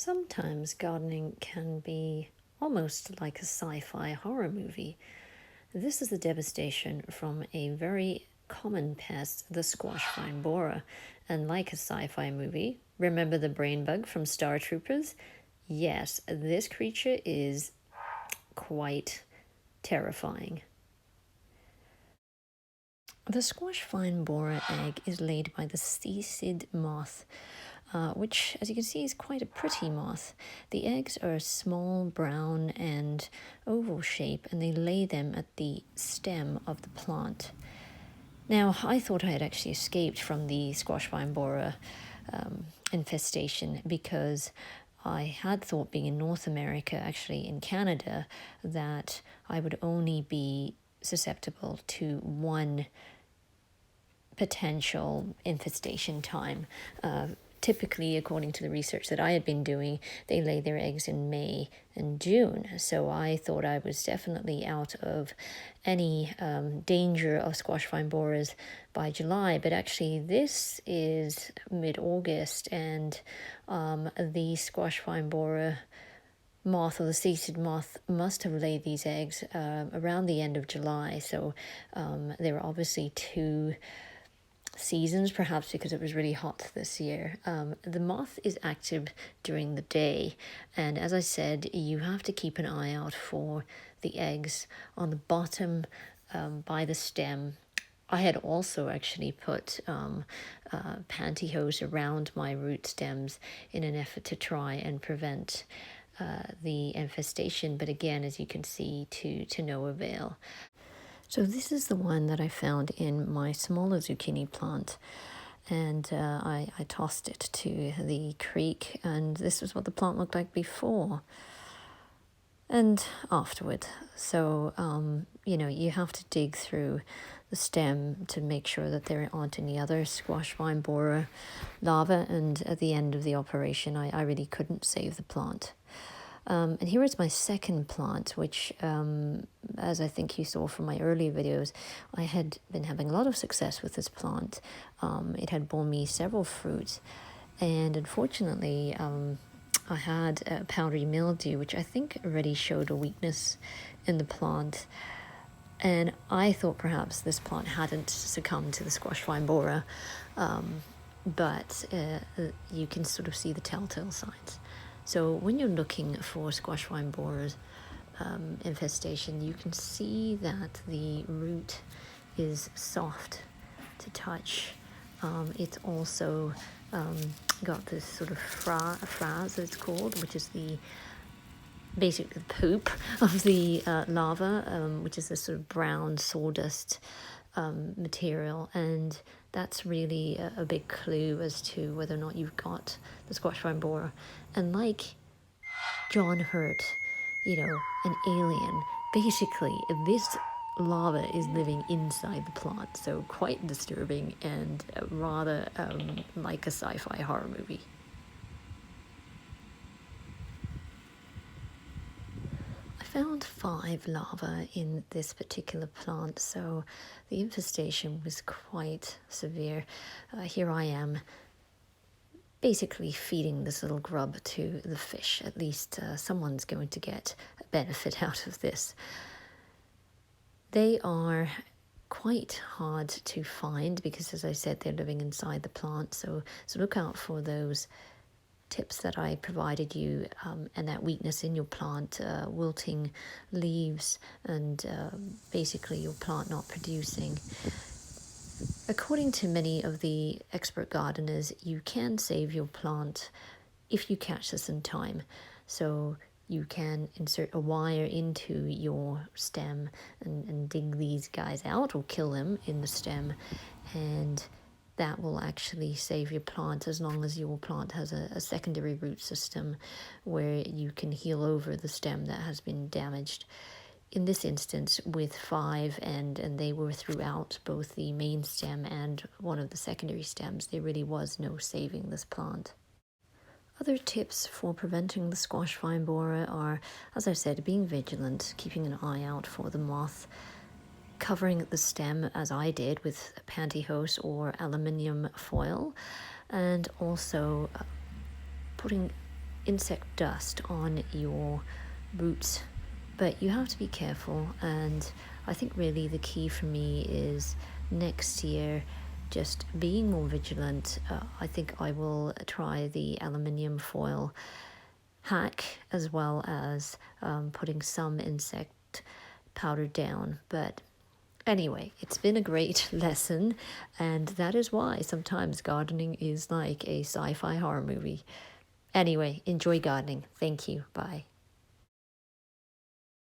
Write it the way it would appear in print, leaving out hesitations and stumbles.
Sometimes gardening can be almost like a sci-fi horror movie. This is the devastation from a very common pest, the squash vine borer. And like a sci-fi movie, remember the brain bug from Star Troopers? Yes, this creature is quite terrifying. The squash vine borer egg is laid by the seed moth, which, as you can see, is quite a pretty moth. The eggs are small, brown, and oval shape, and they lay them at the stem of the plant. Now, I thought I had actually escaped from the squash vine borer infestation because I had thought, being in North America, actually in Canada, that I would only be susceptible to one potential infestation time. Typically, according to the research that I had been doing, they lay their eggs in May and June. So I thought I was definitely out of any danger of squash vine borers by July. But actually, this is mid-August, and the squash vine borer moth, or the seed moth, must have laid these eggs around the end of July. So there were obviously two seasons, perhaps because it was really hot this year. The moth is active during the day, and as I said, you have to keep an eye out for the eggs on the bottom by the stem. I had also actually put pantyhose around my root stems in an effort to try and prevent the infestation, but again, as you can see, to no avail. So this is the one that I found in my smaller zucchini plant, and I tossed it to the creek, and this was what the plant looked like before and afterward. So, you have to dig through the stem to make sure that there aren't any other squash vine borer larvae, and at the end of the operation, I really couldn't save the plant. And here is my second plant, which, as I think you saw from my earlier videos, I had been having a lot of success with this plant. It had borne me several fruits, and unfortunately, I had a powdery mildew, which I think already showed a weakness in the plant. And I thought perhaps this plant hadn't succumbed to the squash vine borer, but you can sort of see the telltale signs. So when you're looking for squash vine borers infestation, you can see that the root is soft to touch. It's also got this sort of fraise, it's called, which is basically the poop of the larva, which is this sort of brown sawdust material, and that's really a big clue as to whether or not you've got the squash vine borer. And like John Hurt, an alien, basically this larva is living inside the plant, so quite disturbing and rather like a sci-fi horror movie. I found 5 larvae in this particular plant, so the infestation was quite severe. Here I am basically feeding this little grub to the fish. At least someone's going to get a benefit out of this. They are quite hard to find because, as I said, they're living inside the plant, so look out for those tips that I provided you, and that weakness in your plant, wilting leaves, and basically your plant not producing. According to many of the expert gardeners, you can save your plant if you catch this in time. So you can insert a wire into your stem and dig these guys out, or kill them in the stem, and that will actually save your plant, as long as your plant has a secondary root system where you can heal over the stem that has been damaged. In this instance, with 5, and they were throughout both the main stem and one of the secondary stems, there really was no saving this plant. Other tips for preventing the squash vine borer are, as I said, being vigilant, keeping an eye out for the moth, covering the stem, as I did, with pantyhose or aluminium foil, and also putting insect dust on your roots, but you have to be careful. And I think really the key for me is next year just being more vigilant. I think I will try the aluminium foil hack as well as putting some insect powder down. But anyway, it's been a great lesson, and that is why sometimes gardening is like a sci fi horror movie. Anyway, enjoy gardening. Thank you. Bye.